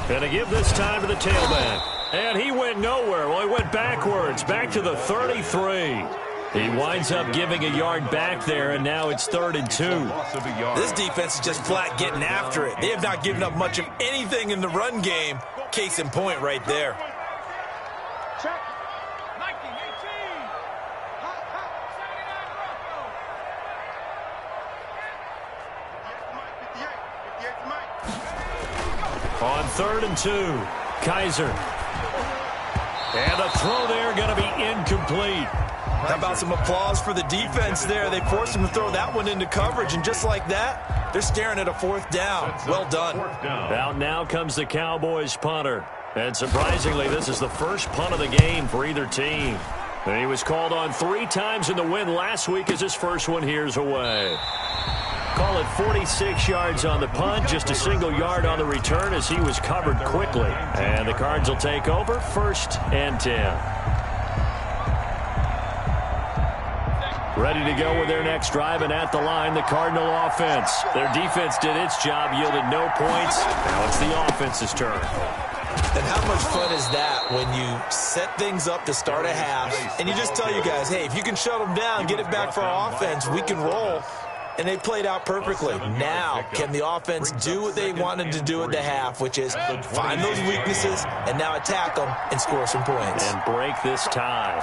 And to give this time to the tailback. And he went nowhere. Well, he went backwards, back to the 33. He winds up giving a yard back there, and now it's 3rd and 2. This defense is just flat getting after it. They have not given up much of anything in the run game. Case in point right there. Check. 1918. On 3rd and 2, Kaiser. And a throw there going to be incomplete. How about some applause for the defense there? They forced him to throw that one into coverage, and just like that, they're staring at a 4th down. Well done. Out now comes the Cowboys punter. And surprisingly, this is the first punt of the game for either team. And he was called on 3 times in the win last week as his first one here's away. Call it 46 yards on the punt, just a single yard on the return as he was covered quickly. And the Cards will take over, 1st and 10. Ready to go with their next drive, and at the line, the Cardinal offense. Their defense did its job, yielded no points. Now it's the offense's turn. And how much fun is that when you set things up to start a half, and you just tell you guys, hey, if you can shut them down, get it back for our offense, we can roll. And they played out perfectly. Now, can the offense do what they wanted to do at the half, which is find those weaknesses and now attack them and score some points. And break this tie.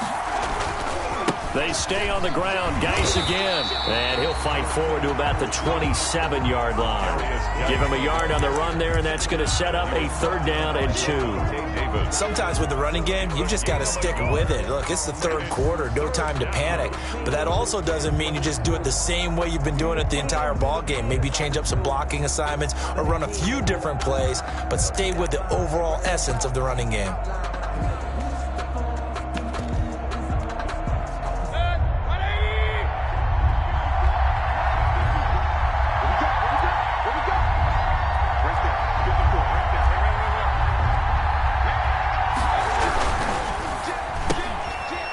They stay on the ground. Geis again. And he'll fight forward to about the 27-yard line. Give him a yard on the run there, and that's going to set up a 3rd down and 2. Sometimes with the running game, you've just got to stick with it. Look, it's the 3rd quarter. No time to panic. But that also doesn't mean you just do it the same way you've been doing it the entire ball game. Maybe change up some blocking assignments or run a few different plays, but stay with the overall essence of the running game.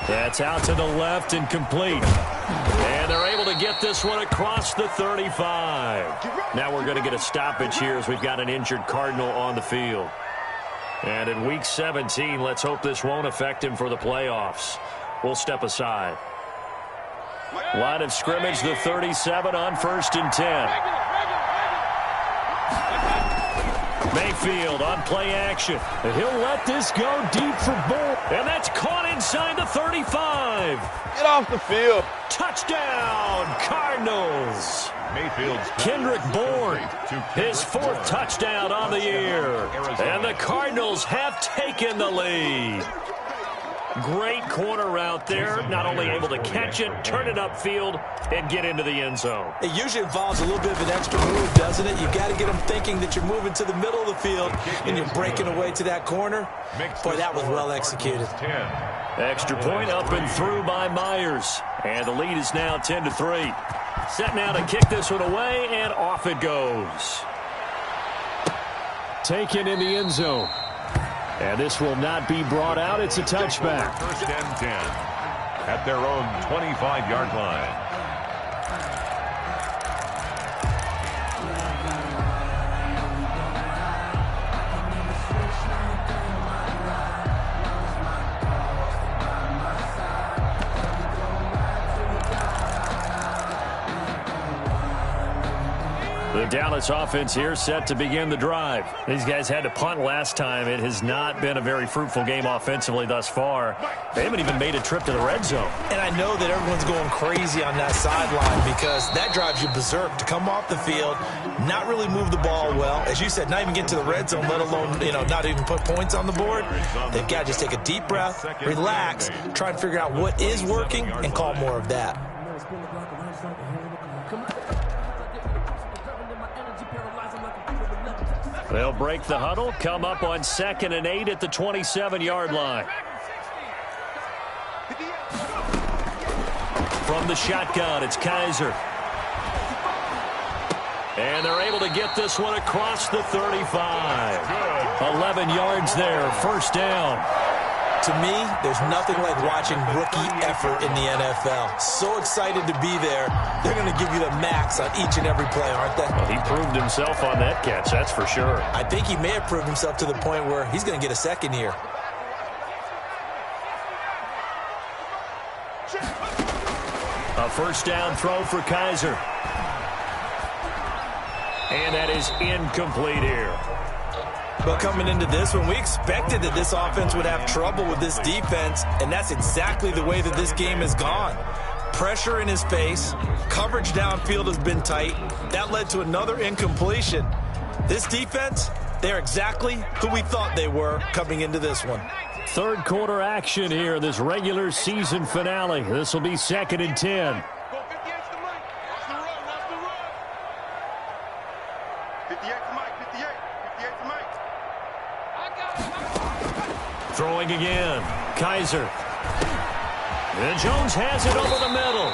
That's out to the left and complete. And they're able to get this one across the 35. Now we're going to get a stoppage here as we've got an injured Cardinal on the field. And in Week 17, let's hope this won't affect him for the playoffs. We'll step aside. Line of scrimmage, the 37 on 1st and 10. Mayfield on play action. And he'll let this go deep for Bourne. And that's caught inside the 35. Get off the field. Touchdown, Cardinals. Mayfield's Kendrick Bourne, his 4th touchdown on the year. And the Cardinals have taken the lead. Great corner route there. Not only able to catch it, turn it upfield, and get into the end zone. It usually involves a little bit of an extra move, doesn't it? You've got to get them thinking that you're moving to the middle of the field and you're breaking away to that corner. Boy, that was well executed. Extra point up and through by Myers. And the lead is now 10-3. Set now to kick this one away, and off it goes. Taken in the end zone. And this will not be brought out. It's a touchback. 1st and 10 at their own 25-yard line. The Dallas offense here set to begin the drive. These guys had to punt last time. It has not been a very fruitful game offensively thus far. They haven't even made a trip to the red zone. And I know that everyone's going crazy on that sideline because that drives you berserk to come off the field, not really move the ball well. As you said, not even get to the red zone, let alone, not even put points on the board. They've got to just take a deep breath, relax, try and figure out what is working and call more of that. They'll break the huddle, come up on 2nd and 8 at the 27-yard line. From the shotgun, it's Kaiser. And they're able to get this one across the 35. 11 yards there, 1st down. To me, there's nothing like watching rookie effort in the NFL. So excited to be there. They're going to give you the max on each and every play, aren't they? Well, he proved himself on that catch, that's for sure. I think he may have proved himself to the point where he's going to get a second here. A first down throw for Kaiser. And that is incomplete here. But coming into this one, we expected that this offense would have trouble with this defense, and that's exactly the way that this game has gone. Pressure in his face, coverage downfield has been tight. That led to another incompletion. This defense, they're exactly who we thought they were coming into this one. Third quarter action here, this regular season finale. This will be 2nd and 10. Throwing again. Kaiser. And Jones has it over the middle.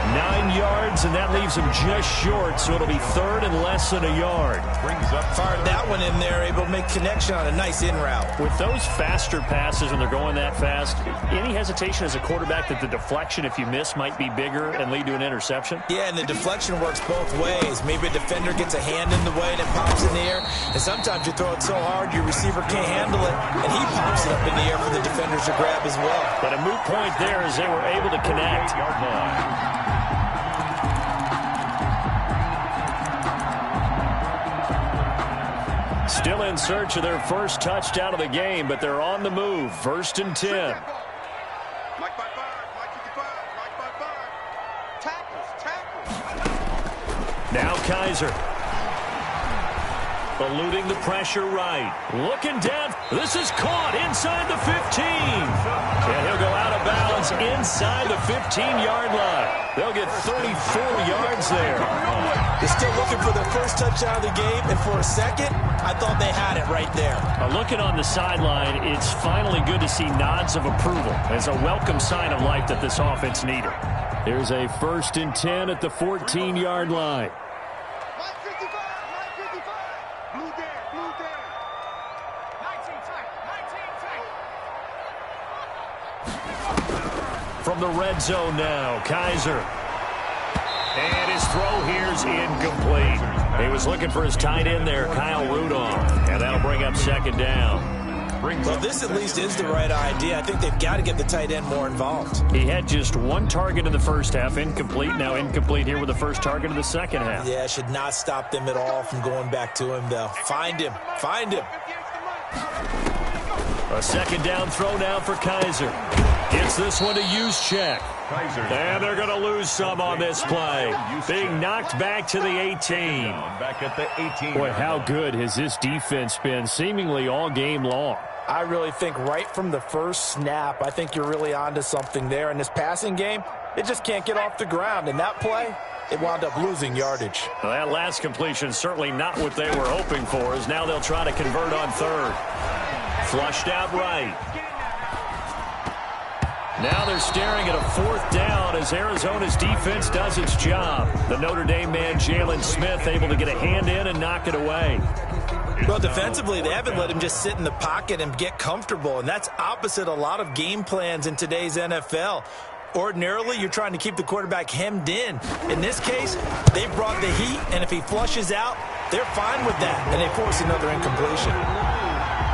9 yards, and that leaves him just short, so it'll be 3rd and less than a yard. Fired that one in there, able to make connection on a nice in route. With those faster passes when they're going that fast, any hesitation as a quarterback that the deflection, if you miss, might be bigger and lead to an interception? Yeah, and the deflection works both ways.Maybe a defender gets a hand in the way and it pops in the air, and sometimes you throw it so hard your receiver can't handle it, and he pops it up in the air for the defenders to grab as well. But a moot point there as they were able to connect. Still in search of their first touchdown of the game, but they're on the move. 1st and 10. Now Kaiser. Eluding the pressure right. Looking down. This is caught inside the 15. And he'll go out of bounds inside the 15-yard line. They'll get 34 yards there. They're still looking for their first touchdown of the game, and for a second, I thought they had it right there. Looking on the sideline, it's finally good to see nods of approval as a welcome sign of life that this offense needed. There's a 1st and 10 at the 14-yard line. From the red zone now, Kaiser. And his throw here's incomplete. He was looking for his tight end there, Kyle Rudolph. And that'll bring up 2nd down. Well, this at least is the right idea. I think they've got to get the tight end more involved. He had just 1 target in the first half, incomplete. Now incomplete here with the first target in the second half. Yeah, should not stop them at all from going back to him, though. Find him. Find him. A 2nd down throw now for Kaiser. Gets this one to Juszczyk. And they're going to lose some on this play. Being knocked back to the 18. Back at the 18. Boy, how good has this defense been seemingly all game long? I really think right from the first snap, I think you're really onto something there. In this passing game, it just can't get off the ground. And that play, it wound up losing yardage. Well, that last completion certainly not what they were hoping for, as now they'll try to convert on 3rd. Flushed out right. Now they're staring at a 4th down as Arizona's defense does its job. The Notre Dame man, Jalen Smith, able to get a hand in and knock it away. Well, defensively, they haven't let him just sit in the pocket and get comfortable, and that's opposite a lot of game plans in today's NFL. Ordinarily, you're trying to keep the quarterback hemmed in. In this case, they brought the heat, and if he flushes out, they're fine with that, and they force another incompletion.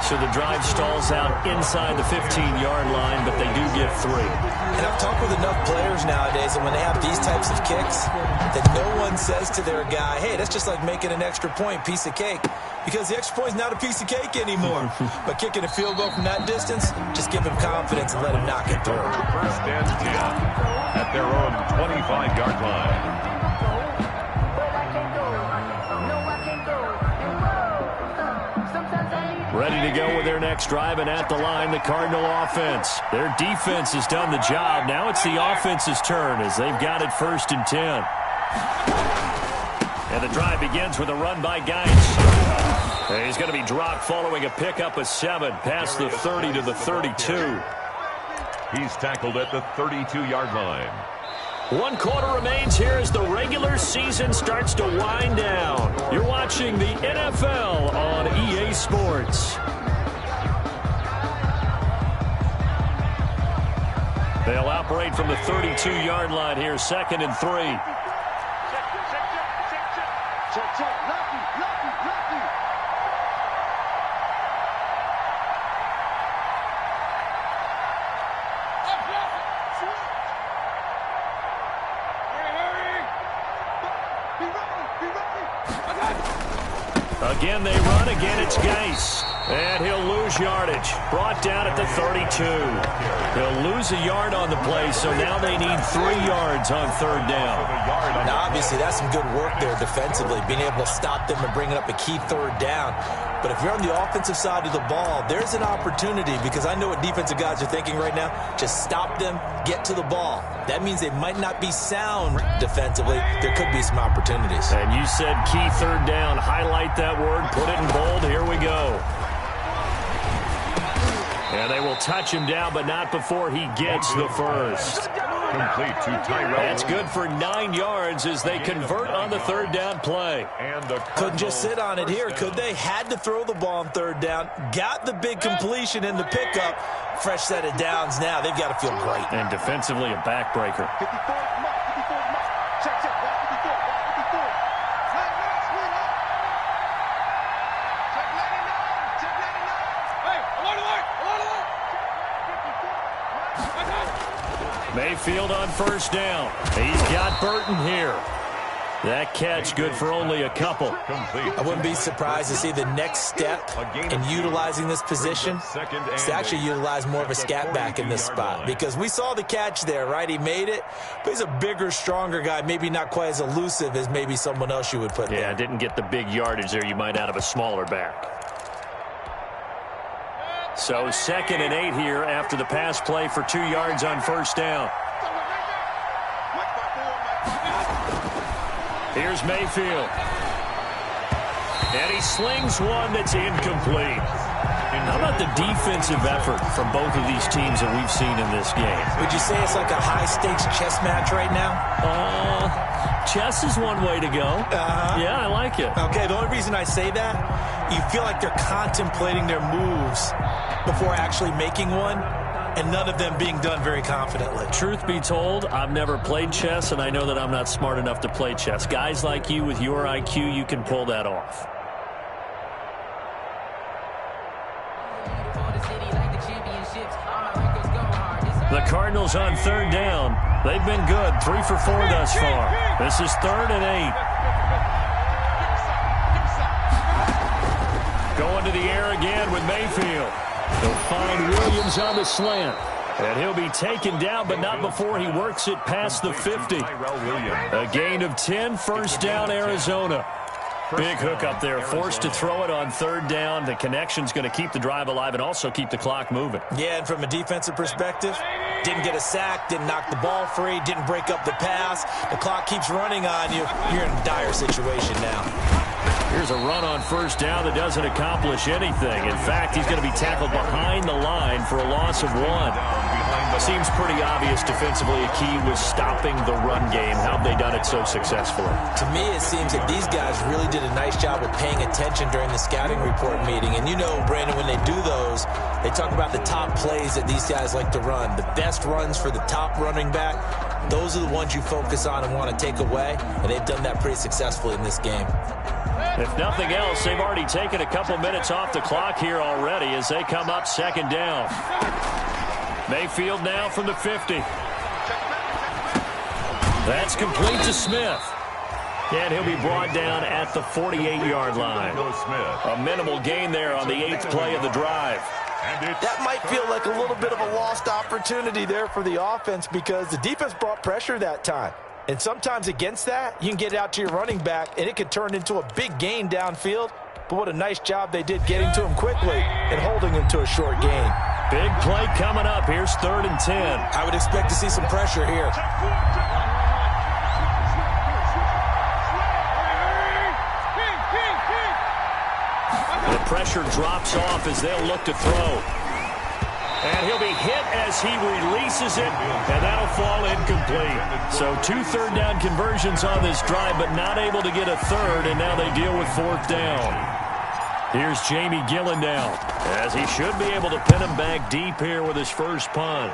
So the drive stalls out inside the 15-yard line, but they do get 3. And I've talked with enough players nowadays, and when they have these types of kicks, that no one says to their guy, hey, that's just like making an extra point, piece of cake. Because the extra point is not a piece of cake anymore. But kicking a field goal from that distance, just give him confidence and let him knock it through. 1st and 10 at their own 25-yard line. Ready to go with their next drive, and at the line, the Cardinal offense. Their defense has done the job. Now it's the offense's turn as they've got it 1st and 10. And the drive begins with a run by Geitz. And he's going to be dropped following a pickup of 7 past the 30 to the 32. He's tackled at the 32-yard line. 1 quarter remains here as the regular season starts to wind down. You're watching the NFL on EA Sports. They'll operate from the 32-yard line here, 2nd and 3. Again, they run. Again, it's Geis. And he'll lose yardage. Brought down at the 32. He'll lose a yard on the play, so now they need 3 yards on 3rd down. Now, obviously, that's some good work there defensively, being able to stop them and bringing up a key 3rd down. But if you're on the offensive side of the ball, there's an opportunity, because I know what defensive guys are thinking right now. Just stop them, get to the ball. That means they might not be sound defensively. There could be some opportunities. And you said key 3rd down. Highlight that word. Put it in bold. Here we go. And they will touch him down, but not before he gets the first. Complete to Tyrell. That's good for 9 yards as they convert on the 3rd down play. And the couldn't just sit on it here, could they? Had to throw the ball on 3rd down. Got the big completion in the pickup. Fresh set of downs now. They've got to feel great. And defensively, a backbreaker. Mayfield on 1st down. He's got Burton here. That catch good for only a couple. I wouldn't be surprised to see the next step in utilizing this position is to actually utilize more of a scat back in this spot, because we saw the catch there, right? He made it, but he's a bigger, stronger guy, maybe not quite as elusive as maybe someone else you would put there. Yeah, didn't get the big yardage there you might out of a smaller back. So 2nd and 8 here after the pass play for 2 yards on 1st down. Here's Mayfield. And he slings one that's incomplete. How about the defensive effort from both of these teams that we've seen in this game? Would you say it's like a high-stakes chess match right now? Chess is one way to go. Yeah, I like it. Okay, the only reason I say that, you feel like they're contemplating their moves before actually making one, and none of them being done very confidently. Truth be told, I've never played chess, and I know that I'm not smart enough to play chess. Guys like you with your IQ, you can pull that off. The Cardinals on 3rd down. They've been good. 3 for 4 thus far. This is 3rd and 8. Going to the air again with Mayfield. They'll find Williams on the slant. And he'll be taken down, but not before he works it past the 50. A gain of 10, 1st down, Arizona. Big hook up there, forced to throw it on 3rd down. The connection's going to keep the drive alive and also keep the clock moving. Yeah, and from a defensive perspective, didn't get a sack, didn't knock the ball free, didn't break up the pass. The clock keeps running on you. You're in a dire situation now. Here's a run on 1st down that doesn't accomplish anything. In fact, he's going to be tackled behind the line for a loss of 1. Seems pretty obvious defensively a key was stopping the run game. How have they done it so successfully? To me, it seems that these guys really did a nice job of paying attention during the scouting report meeting. And you know, Brandon, when they do those, they talk about the top plays that these guys like to run. The best runs for the top running back, those are the ones you focus on and want to take away. And they've done that pretty successfully in this game. If nothing else, they've already taken a couple minutes off the clock here already as they come up 2nd down. Mayfield now from the 50. That's complete to Smith. And he'll be brought down at the 48-yard line. A minimal gain there on the 8th play of the drive. That might feel like a little bit of a lost opportunity there for the offense, because the defense brought pressure that time. And sometimes against that, you can get it out to your running back, and it could turn into a big gain downfield. But what a nice job they did getting to him quickly and holding him to a short gain. Big play coming up. Here's 3rd and 10. I would expect to see some pressure here. The pressure drops off as they'll look to throw. And he'll be hit as he releases it, and that'll fall incomplete. So 2 3rd down conversions on this drive, but not able to get a 3rd, and now they deal with 4th down. Here's Jamie Gillen now, as he should be able to pin him back deep here with his first punt.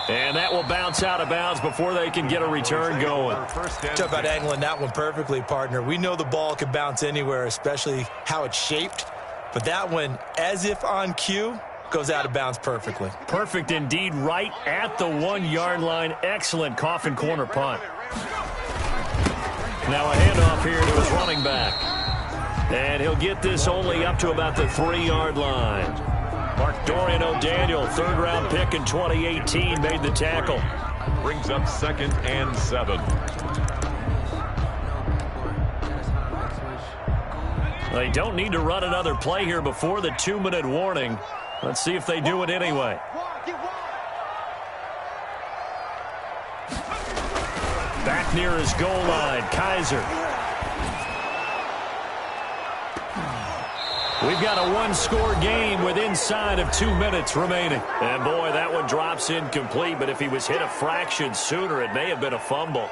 And that will bounce out of bounds before they can get a return going. Talk about angling that one perfectly, partner. We know the ball can bounce anywhere, especially how it's shaped. But that one, as if on cue, goes out of bounds perfectly. Perfect indeed, right at the 1-yard line. Excellent coffin corner punt. Now a handoff here to his running back. And he'll get this only up to about the 3-yard line. Mark Dorian O'Daniel, third-round pick in 2018, made the tackle. Brings up 2nd and 7. They don't need to run another play here before the 2-minute warning. Let's see if they do it anyway. Back near his goal line, Kaiser. We've got a 1-score game with inside of 2 minutes remaining. And boy, that one drops incomplete, but if he was hit a fraction sooner, it may have been a fumble.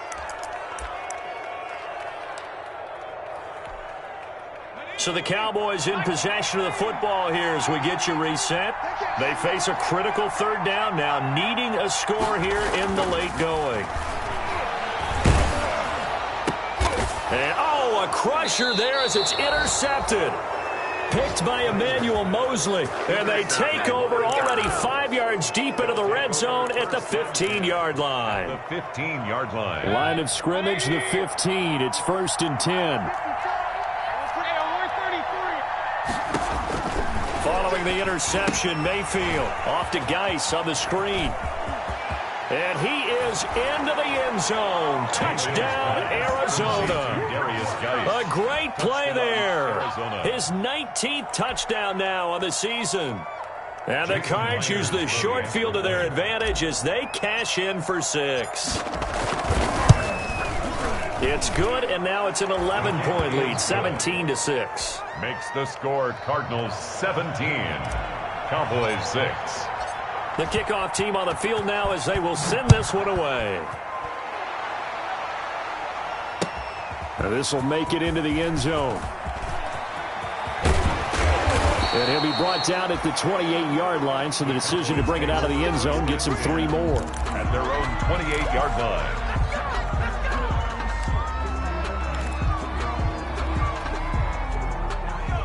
So the Cowboys in possession of the football here as we get you reset. They face a critical 3rd down now, needing a score here in the late going. And, oh, a crusher there as it's intercepted. Picked by Emmanuel Mosley, and they take over already 5 yards deep into the red zone at the 15-yard line. The 15-yard line. Line of scrimmage, the 15. It's 1st and 10. Following the interception, Mayfield off to Geis on the screen. And he is into the end zone. Touchdown, Arizona. A great play there. His 19th touchdown now on the season. And the Cards use the short field to their advantage as they cash in for 6. It's good, and now it's an 11-point lead, 17-6. Makes the score Cardinals 17, Cowboys 6. The kickoff team on the field now as they will send this one away. Now this will make it into the end zone. And he'll be brought down at the 28-yard line, so the decision to bring it out of the end zone gets him 3 more. At their own 28-yard line.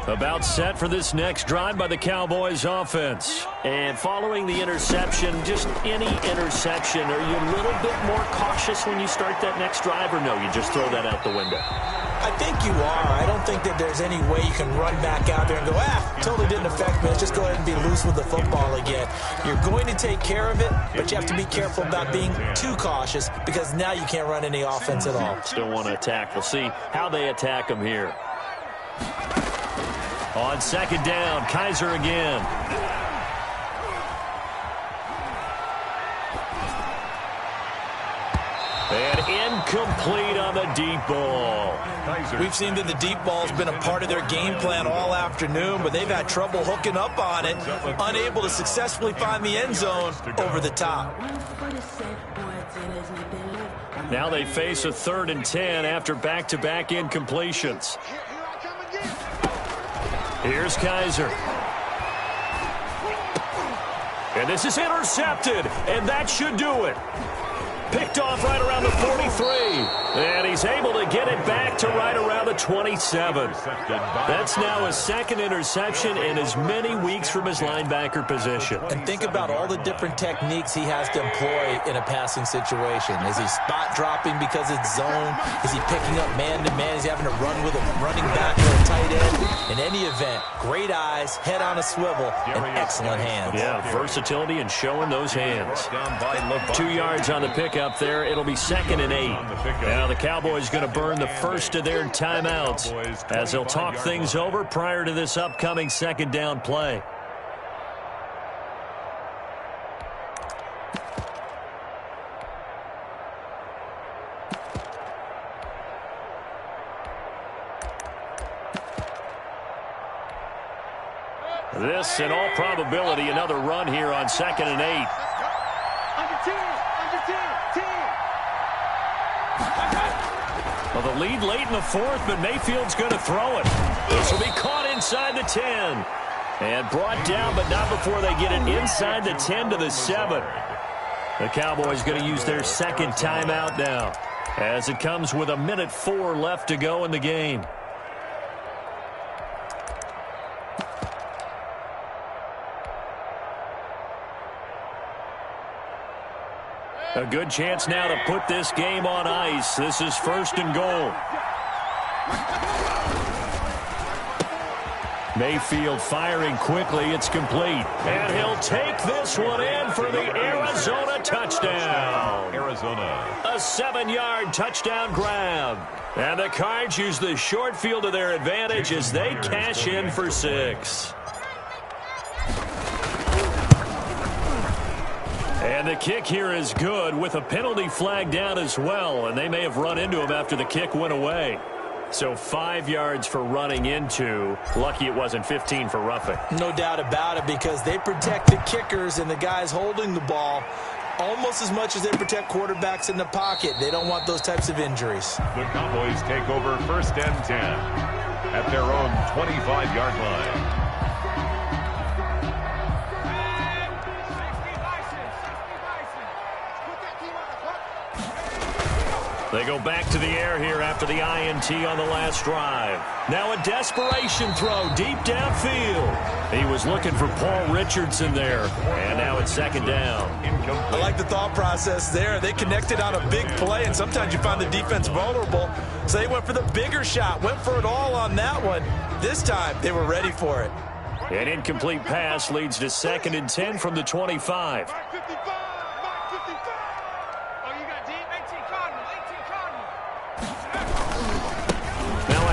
About set for this next drive by the Cowboys offense. And following the interception, just any interception, are you a little bit more cautious when you start that next drive, or no, you just throw that out the window? I think you are. I don't think that there's any way you can run back out there and go, totally didn't affect me. Let's just go ahead and be loose with the football again. You're going to take care of it, but you have to be careful about being too cautious because now you can't run any offense at all. Still want to attack. We'll see how they attack them here. On 2nd down, Kaiser again. And incomplete on the deep ball. We've seen that the deep ball's been a part of their game plan all afternoon, but they've had trouble hooking up on it, unable to successfully find the end zone over the top. Now they face a 3rd and 10 after back-to-back incompletions. Here's Kaiser. And this is intercepted, and that should do it. Picked off right around the 43. And he's able to get it back to right around the 27. That's now his 2nd interception in as many weeks from his linebacker position. And think about all the different techniques he has to employ in a passing situation. Is he spot dropping because it's zone? Is he picking up man-to-man? Is he having to run with a running back or a tight end? In any event, great eyes, head on a swivel, and excellent hands. Yeah, versatility and showing those hands. 2 yards on the pickup there. It'll be 2nd and 8. Now the Cowboys going to burn the first of their timeouts as they'll talk things over prior to this upcoming 2nd down play. This, in all probability, another run here on 2nd and 8. Well, the lead late in the 4th, but Mayfield's going to throw it. This will be caught inside the 10. And brought down, but not before they get it inside the 10 to the 7. The Cowboys going to use their second timeout now, as it comes with 1:04 left to go in the game. A good chance now to put this game on ice. This is 1st and goal. Mayfield firing quickly. It's complete. And he'll take this one in for the Arizona touchdown. Arizona. A 7-yard touchdown grab. And the Cards use the short field to their advantage as they cash in for 6. And the kick here is good with a penalty flag down as well. And they may have run into him after the kick went away. So 5 yards for running into. Lucky it wasn't 15 for roughing. No doubt about it, because they protect the kickers and the guys holding the ball almost as much as they protect quarterbacks in the pocket. They don't want those types of injuries. The Cowboys take over 1st and 10 at their own 25-yard line. They go back to the air here after the INT on the last drive. Now a desperation throw deep downfield. He was looking for Paul Richardson there. And now it's 2nd down. I like the thought process there. They connected on a big play, and sometimes you find the defense vulnerable. So they went for the bigger shot, went for it all on that one. This time, they were ready for it. An incomplete pass leads to 2nd and 10 from the 25.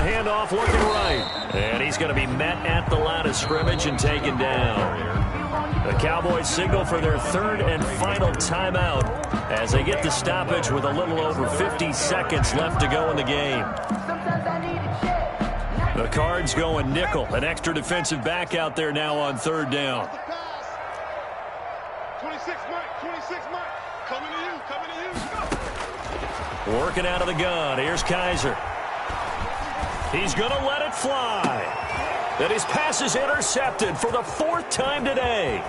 Handoff looking right. And he's going to be met at the line of scrimmage and taken down. The Cowboys signal for their 3rd and final timeout as they get the stoppage with a little over 50 seconds left to go in the game. The Cards going nickel. An extra defensive back out there now on 3rd down. 26 Mike. Coming to you. Working out of the gun. Here's Kaiser. He's going to let it fly. And his pass is intercepted for the 4th time today.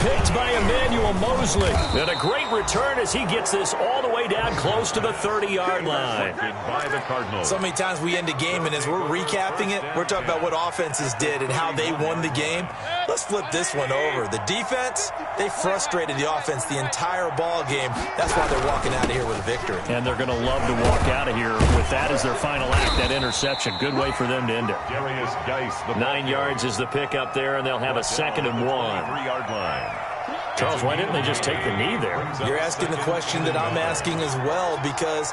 Picked by Emmanuel Mosley. And a great return as he gets this all the way down close to the 30-yard line. By the Cardinals. So many times we end a game, and as we're recapping it, we're talking about what offenses did and how they won the game. Let's flip this one over. The defense, they frustrated the offense the entire ball game. That's why they're walking out of here with a victory. And they're going to love to walk out of here with that as their final act, that interception. Good way for them to end it. 9 yards is the pickup there, and they'll have a 2nd and 1. 3-yard line. Charles, why didn't they just take the knee there? You're asking the question that I'm asking as well, because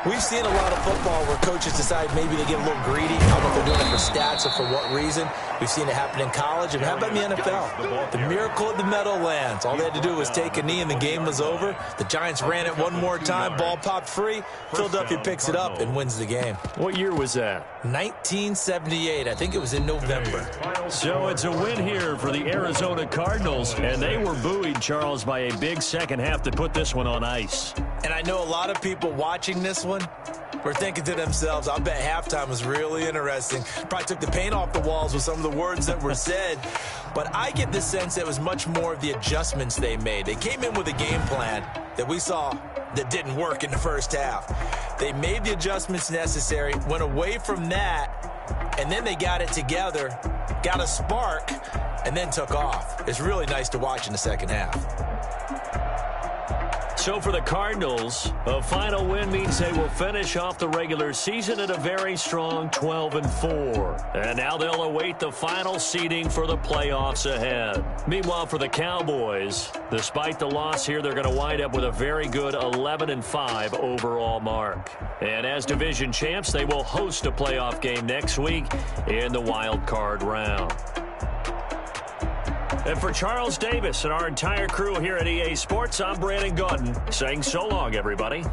we've seen a lot of football where coaches decide maybe they get a little greedy. I don't know if they're doing it for stats or for what reason. We've seen it happen in college. And how about in the NFL? The miracle of the Meadowlands. All they had to do was take a knee and the game was over. The Giants ran it one more time. Ball popped free. Philadelphia picks it up and wins the game. What year was that? 1978. I think it was in November. So it's a win here for the Arizona Cardinals. And they were buoyed, Charles, by a big second half to put this one on ice. And I know a lot of people watching this one were thinking to themselves, I'll bet halftime was really interesting. Probably took the paint off the walls with some of the words that were said. But I get the sense that it was much more of the adjustments they made. They came in with a game plan that we saw that didn't work in the first half. They made the adjustments necessary, went away from that, and then they got it together, got a spark, and then took off. It's really nice to watch in the second half. So for the Cardinals, a final win means they will finish off the regular season at a very strong 12-4. And now they'll await the final seeding for the playoffs ahead. Meanwhile, for the Cowboys, despite the loss here, they're going to wind up with a very good 11-5 overall mark. And as division champs, they will host a playoff game next week in the wild card round. And for Charles Davis and our entire crew here at EA Sports, I'm Brandon Gaudin saying so long, everybody.